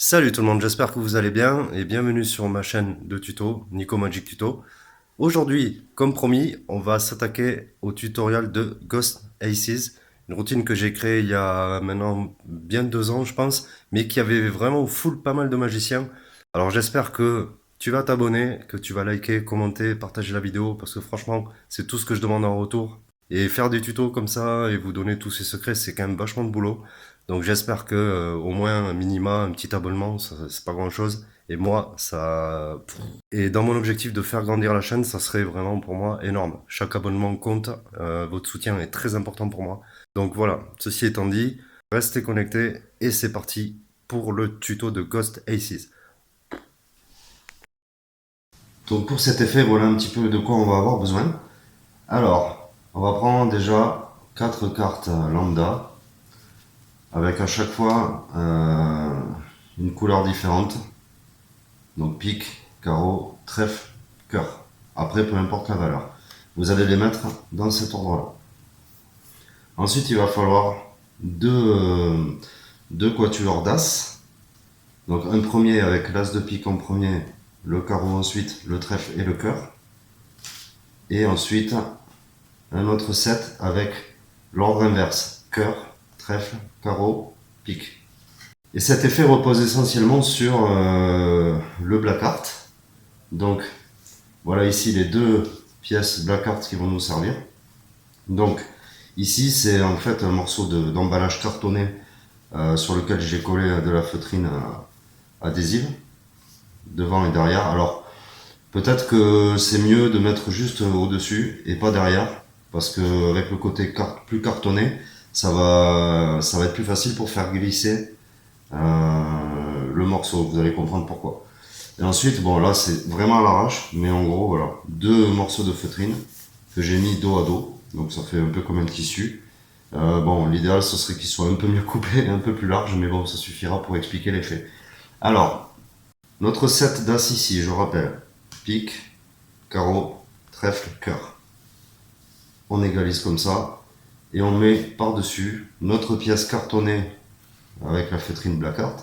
Salut tout le monde, j'espère que vous allez bien et bienvenue sur ma chaîne de tuto, Nico Magic Tuto. Aujourd'hui, comme promis, on va s'attaquer au tutoriel de Ghost Aces, une routine que j'ai créée il y a maintenant bien 2 ans je pense, mais qui avait vraiment full pas mal de magiciens. Alors j'espère que tu vas t'abonner, que tu vas liker, commenter, partager la vidéo, parce que franchement, c'est tout ce que je demande en retour. Et faire des tutos comme ça et vous donner tous ces secrets, c'est quand même vachement de boulot. Donc j'espère que au moins un minima, un petit abonnement, c'est pas grand-chose. Et moi, ça... Et dans mon objectif de faire grandir la chaîne, ça serait vraiment pour moi énorme. Chaque abonnement compte, votre soutien est très important pour moi. Donc voilà, ceci étant dit, restez connectés et c'est parti pour le tuto de Ghost Aces. Donc pour cet effet, voilà un petit peu de quoi on va avoir besoin. Alors, on va prendre déjà 4 cartes lambda, avec à chaque fois une couleur différente. Donc pique, carreau, trèfle, cœur. Après, peu importe la valeur. Vous allez les mettre dans cet ordre-là. Ensuite, il va falloir deux quatuors d'as. Donc un premier avec l'as de pique en premier, le carreau ensuite, le trèfle et le cœur. Et ensuite, un autre set avec l'ordre inverse. Cœur, trèfle, carreau, pique. Et cet effet repose essentiellement sur le black art. Donc voilà ici les deux pièces black art qui vont nous servir. Donc ici c'est en fait un morceau d'emballage cartonné sur lequel j'ai collé de la feutrine adhésive devant et derrière. Alors peut-être que c'est mieux de mettre juste au-dessus et pas derrière, parce que avec le côté plus cartonné, ça va être plus facile pour faire glisser le morceau. Vous allez comprendre pourquoi. Et ensuite, bon là c'est vraiment à l'arrache, mais en gros voilà, deux morceaux de feutrine que j'ai mis dos à dos, donc ça fait un peu comme un tissu. Bon, l'idéal ce serait qu'il soit un peu mieux coupé, un peu plus large, mais bon, ça suffira pour expliquer l'effet. Alors, notre set d'as ici, je rappelle, pique, carreau, trèfle, cœur. On égalise comme ça, et on met par-dessus notre pièce cartonnée avec la feutrine black art.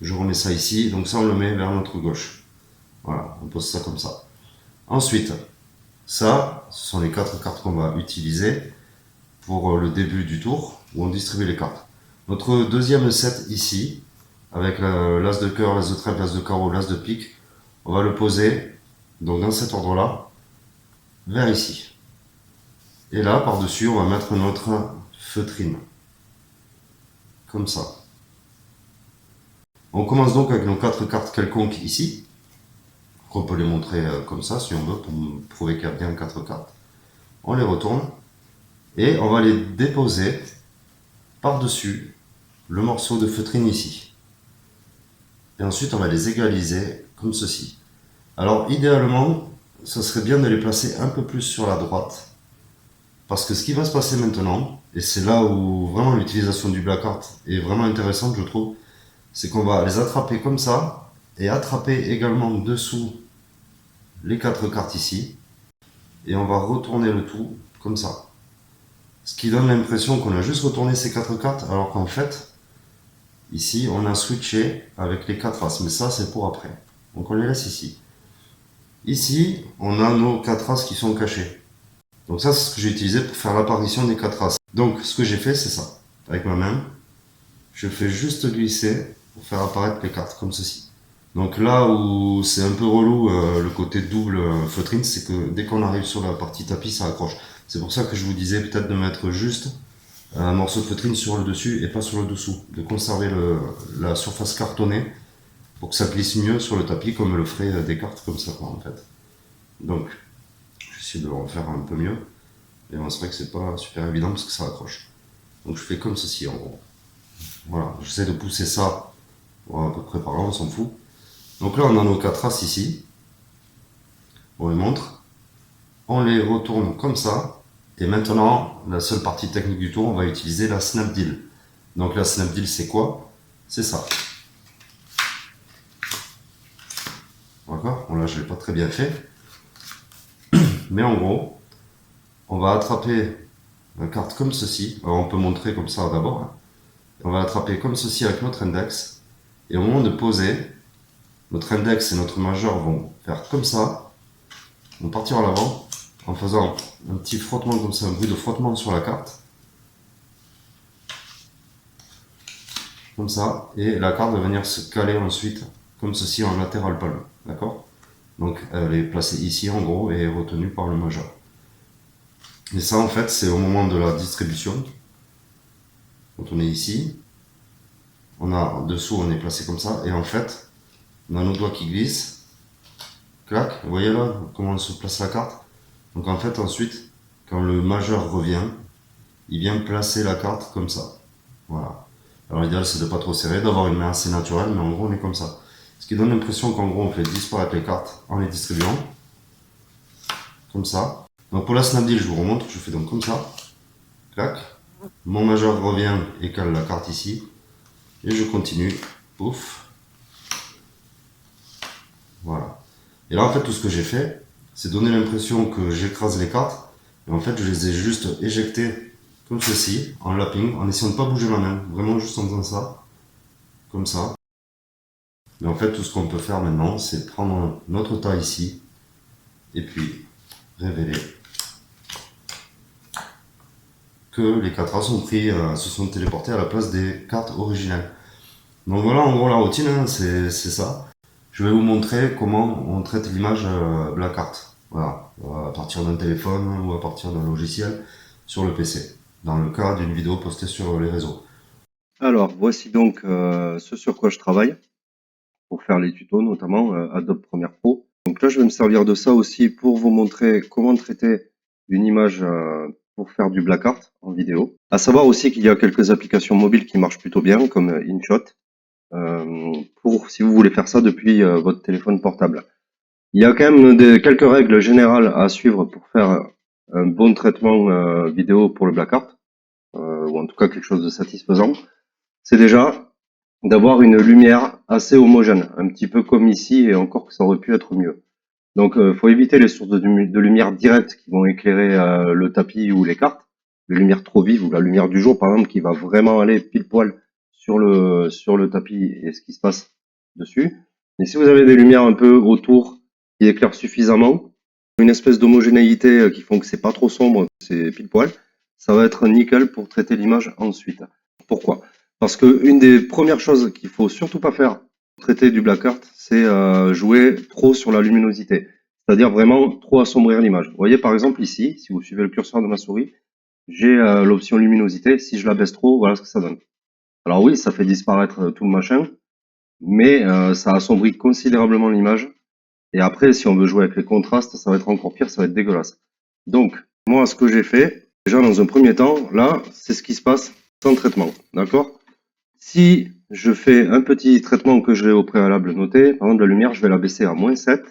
Je remets ça ici, donc ça on le met vers notre gauche. Voilà, on pose ça comme ça. Ensuite, ça, ce sont les 4 cartes qu'on va utiliser pour le début du tour, où on distribue les cartes. Notre deuxième set ici, avec l'as de cœur, l'as de trèfle, l'as de carreau, l'as de pique, on va le poser, donc dans cet ordre-là, vers ici. Et là, par-dessus, on va mettre notre feutrine. Comme ça. On commence donc avec nos 4 cartes quelconques ici. On peut les montrer comme ça, si on veut, pour prouver qu'il y a bien 4 cartes. On les retourne. Et on va les déposer par-dessus le morceau de feutrine ici. Et ensuite, on va les égaliser comme ceci. Alors, idéalement, ce serait bien de les placer un peu plus sur la droite. Parce que ce qui va se passer maintenant, et c'est là où vraiment l'utilisation du black art est vraiment intéressante, je trouve, c'est qu'on va les attraper comme ça, et attraper également dessous les 4 cartes ici, et on va retourner le tout comme ça. Ce qui donne l'impression qu'on a juste retourné ces 4 cartes, alors qu'en fait, ici, on a switché avec les 4 as, mais ça, c'est pour après. Donc on les laisse ici. Ici, on a nos 4 as qui sont cachés. Donc ça, c'est ce que j'ai utilisé pour faire l'apparition des 4 as. Donc ce que j'ai fait, c'est ça. Avec ma main, je fais juste glisser pour faire apparaître les cartes, comme ceci. Donc là où c'est un peu relou, le côté double feutrine, c'est que dès qu'on arrive sur la partie tapis, ça accroche. C'est pour ça que je vous disais peut-être de mettre juste un morceau de feutrine sur le dessus et pas sur le dessous. De conserver la surface cartonnée pour que ça glisse mieux sur le tapis, comme le ferait des cartes comme ça, quoi, en fait. Donc, j'essaie de en faire un peu mieux. Et c'est vrai que c'est pas super évident parce que ça accroche. Donc je fais comme ceci en gros. Voilà, j'essaie de pousser ça à peu près par là, on s'en fout. Donc là on a nos 4 as ici. On les montre. On les retourne comme ça. Et maintenant, la seule partie technique du tour, on va utiliser la snap deal. Donc la snap deal c'est quoi? C'est ça. D'accord? Bon là je l'ai pas très bien fait. Mais en gros, on va attraper la carte comme ceci. Alors on peut montrer comme ça d'abord. On va attraper comme ceci avec notre index. Et au moment de poser, notre index et notre majeur vont faire comme ça, vont partir en avant, en faisant un petit frottement comme ça, un bruit de frottement sur la carte. Comme ça, et la carte va venir se caler ensuite, comme ceci, en latéral palme. D'accord? Donc elle est placée ici en gros et est retenue par le majeur. Et ça en fait c'est au moment de la distribution. Quand on est ici, on a en dessous, on est placé comme ça, et en fait, on a nos doigts qui glissent, clac, vous voyez là comment se place la carte. Donc en fait ensuite, quand le majeur revient, il vient placer la carte comme ça. Voilà. Alors l'idéal c'est de pas trop serrer, d'avoir une main assez naturelle, mais en gros on est comme ça. Ce qui donne l'impression qu'en gros on fait disparaître les cartes en les distribuant. Comme ça. Donc pour la Snapdeal, je vous remontre, je fais donc comme ça. Clac. Mon majeur revient et cale la carte ici. Et je continue. Pouf. Voilà. Et là en fait tout ce que j'ai fait, c'est donner l'impression que j'écrase les cartes. Et en fait je les ai juste éjectées comme ceci, en lapping, en essayant de ne pas bouger ma main. Vraiment juste en faisant ça. Comme ça. Mais en fait tout ce qu'on peut faire maintenant, c'est prendre notre tas ici. Et puis révéler que les 4 A sont pris, se sont téléportés à la place des cartes originales. Donc voilà en gros la routine, hein, c'est ça. Je vais vous montrer comment on traite l'image de la carte. Voilà, à partir d'un téléphone ou à partir d'un logiciel sur le PC, dans le cas d'une vidéo postée sur les réseaux. Alors, voici donc ce sur quoi je travaille pour faire les tutos, notamment Adobe Premiere Pro. Donc là, je vais me servir de ça aussi pour vous montrer comment traiter une image pour faire du black art en vidéo. À savoir aussi qu'il y a quelques applications mobiles qui marchent plutôt bien, comme InShot, pour si vous voulez faire ça depuis votre téléphone portable. Il y a quand même quelques règles générales à suivre pour faire un bon traitement vidéo pour le black art, ou en tout cas quelque chose de satisfaisant. C'est déjà d'avoir une lumière assez homogène, un petit peu comme ici, et encore que ça aurait pu être mieux. Donc, faut éviter les sources de lumière directe qui vont éclairer le tapis ou les cartes, les lumières trop vives ou la lumière du jour, par exemple, qui va vraiment aller pile poil sur le tapis et ce qui se passe dessus. Mais si vous avez des lumières un peu autour qui éclairent suffisamment, une espèce d'homogénéité qui font que c'est pas trop sombre, c'est pile poil, ça va être nickel pour traiter l'image ensuite. Pourquoi? Parce que une des premières choses qu'il faut surtout pas faire pour traiter du black art, c'est jouer trop sur la luminosité. C'est-à-dire vraiment trop assombrir l'image. Vous voyez par exemple ici, si vous suivez le curseur de ma souris, j'ai l'option luminosité. Si je la baisse trop, voilà ce que ça donne. Alors oui, ça fait disparaître tout le machin, mais ça assombrit considérablement l'image. Et après, si on veut jouer avec les contrastes, ça va être encore pire, ça va être dégueulasse. Donc, moi, ce que j'ai fait, déjà dans un premier temps, là, c'est ce qui se passe sans traitement. D'accord? Si je fais un petit traitement que j'ai au préalable noté, par exemple la lumière, je vais la baisser à -7.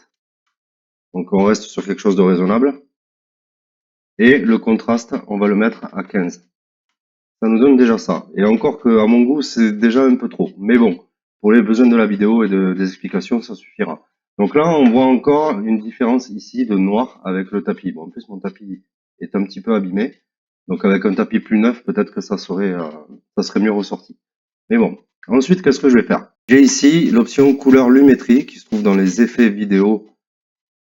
Donc on reste sur quelque chose de raisonnable. Et le contraste, on va le mettre à 15. Ça nous donne déjà ça. Et encore que à mon goût, c'est déjà un peu trop. Mais bon, pour les besoins de la vidéo et des explications, ça suffira. Donc là, on voit encore une différence ici de noir avec le tapis. Bon, en plus, mon tapis est un petit peu abîmé. Donc avec un tapis plus neuf, peut-être que ça serait mieux ressorti. Mais bon. Ensuite, qu'est-ce que je vais faire? J'ai ici l'option couleur lumétrie qui se trouve dans les effets vidéo.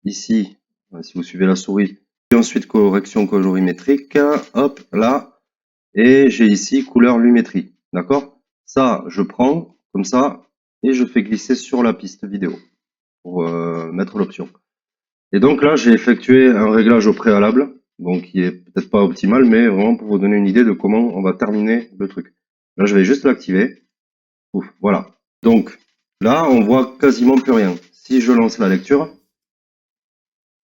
Ici, si vous suivez la souris. Et ensuite, correction colorimétrique. Hop, là. Et j'ai ici couleur lumétrie. D'accord? Ça, je prends comme ça et je fais glisser sur la piste vidéo pour mettre l'option. Et donc là, j'ai effectué un réglage au préalable, donc qui est peut-être pas optimal, mais vraiment pour vous donner une idée de comment on va terminer le truc. Là, je vais juste l'activer. Ouf, voilà. Donc là, on voit quasiment plus rien. Si je lance la lecture,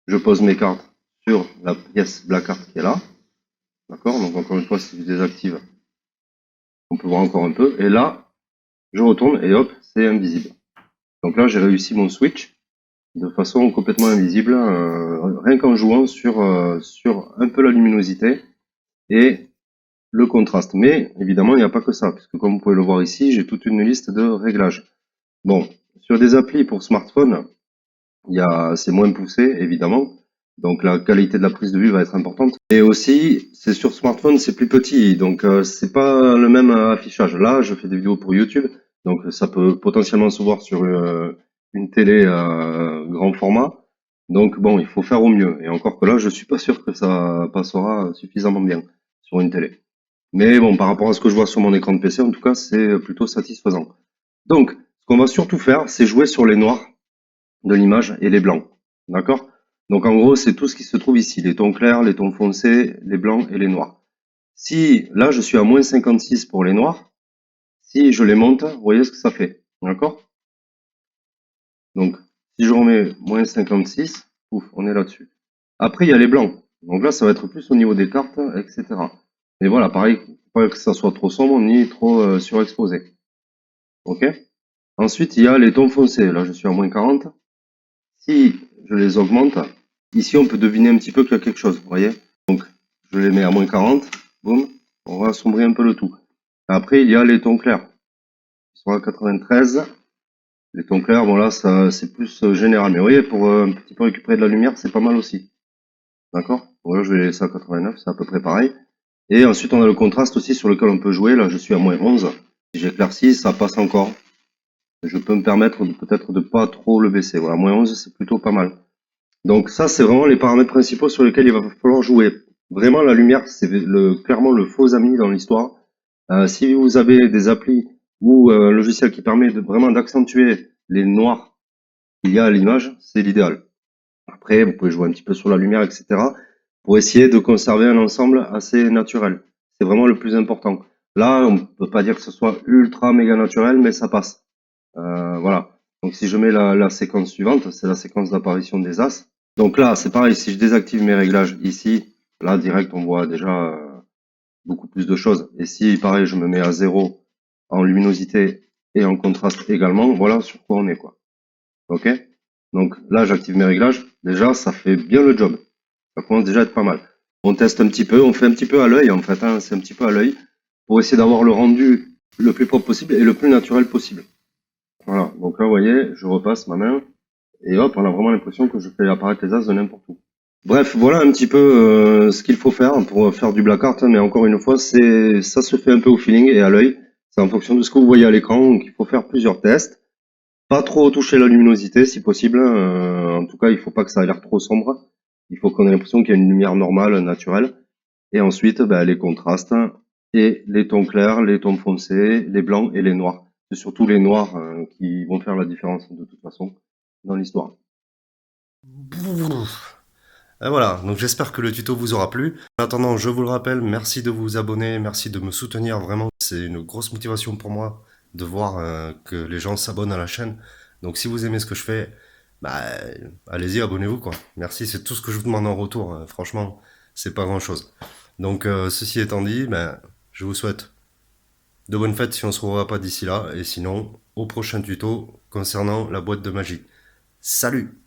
je pose mes cartes sur la pièce black art qui est là. D'accord? Donc encore une fois, si je désactive, on peut voir encore un peu. Et là, je retourne et hop, c'est invisible. Donc là, j'ai réussi mon switch de façon complètement invisible, rien qu'en jouant sur un peu la luminosité et le contraste. Mais évidemment, il n'y a pas que ça, puisque comme vous pouvez le voir ici, j'ai toute une liste de réglages. Bon, sur des applis pour smartphone, c'est moins poussé, évidemment. Donc la qualité de la prise de vue va être importante. Et aussi, c'est sur smartphone, c'est plus petit, donc c'est pas le même affichage. Là, je fais des vidéos pour YouTube, Donc ça peut potentiellement se voir sur une télé grand format. Donc bon, il faut faire au mieux. Et encore que là, je suis pas sûr que ça passera suffisamment bien sur une télé. Mais bon, par rapport à ce que je vois sur mon écran de PC, en tout cas, c'est plutôt satisfaisant. Donc, ce qu'on va surtout faire, c'est jouer sur les noirs de l'image et les blancs. D'accord? Donc en gros, c'est tout ce qui se trouve ici, les tons clairs, les tons foncés, les blancs et les noirs. Si là, je suis à moins 56 pour les noirs, si je les monte, vous voyez ce que ça fait. D'accord? Donc, si je remets moins 56, ouf, on est là-dessus. Après, il y a les blancs. Donc là, ça va être plus au niveau des cartes, etc. Mais voilà, pareil, pas que ça soit trop sombre ni trop surexposé. Ok? Ensuite, il y a les tons foncés. Là, je suis à moins 40. Si je les augmente, ici, on peut deviner un petit peu qu'il y a quelque chose. Vous voyez? Donc, je les mets à moins 40. Boum. On va assombrir un peu le tout. Après, il y a les tons clairs. Ils sont à 93. Les tons clairs, bon là, ça, c'est plus général. Mais vous voyez, pour un petit peu récupérer de la lumière, c'est pas mal aussi. D'accord? Voilà, je vais laisser à 89, c'est à peu près pareil. Et ensuite, on a le contraste aussi sur lequel on peut jouer. Là, je suis à moins 11. Si j'éclaircis, ça passe encore. Je peux me permettre peut-être de pas trop le baisser. Voilà, moins 11, c'est plutôt pas mal. Donc ça, c'est vraiment les paramètres principaux sur lesquels il va falloir jouer. Vraiment, la lumière, c'est clairement le faux ami dans l'histoire. Si vous avez des applis ou un logiciel qui permet vraiment d'accentuer les noirs qu'il y a à l'image, c'est l'idéal. Après, vous pouvez jouer un petit peu sur la lumière, etc. pour essayer de conserver un ensemble assez naturel. C'est vraiment le plus important. Là, on peut pas dire que ce soit ultra méga naturel, mais ça passe. Voilà. Donc si je mets la séquence suivante, c'est la séquence d'apparition des As. Donc là, c'est pareil, si je désactive mes réglages ici, là, direct, on voit déjà beaucoup plus de choses. Et si, pareil, je me mets à 0 en luminosité et en contraste également, voilà sur quoi on est, quoi. Ok? Donc là, j'active mes réglages. Déjà, ça fait bien le job. Ça commence déjà à être pas mal. On teste un petit peu, on fait un petit peu à l'œil, en fait, hein, c'est un petit peu à l'œil, pour essayer d'avoir le rendu le plus propre possible et le plus naturel possible. Voilà, donc là, vous voyez, je repasse ma main, et hop, on a vraiment l'impression que je fais apparaître les as de n'importe où. Bref, voilà un petit peu ce qu'il faut faire pour faire du black art, mais encore une fois, ça se fait un peu au feeling et à l'œil. C'est en fonction de ce que vous voyez à l'écran, donc il faut faire plusieurs tests. Pas trop toucher la luminosité si possible. En tout cas, il faut pas que ça ait l'air trop sombre. Il faut qu'on ait l'impression qu'il y a une lumière normale, naturelle. Et ensuite, ben, les contrastes et les tons clairs, les tons foncés, les blancs et les noirs. C'est surtout les noirs qui vont faire la différence de toute façon dans l'histoire. Et voilà, donc j'espère que le tuto vous aura plu. En attendant, je vous le rappelle, merci de vous abonner, merci de me soutenir vraiment. C'est une grosse motivation pour moi de voir que les gens s'abonnent à la chaîne. Donc si vous aimez ce que je fais, bah allez-y, abonnez-vous quoi. Merci, c'est tout ce que je vous demande en retour. Franchement, c'est pas grand-chose. Donc ceci étant dit, ben, je vous souhaite de bonnes fêtes si on se revoit pas d'ici là. Et sinon, au prochain tuto concernant la boîte de magie. Salut!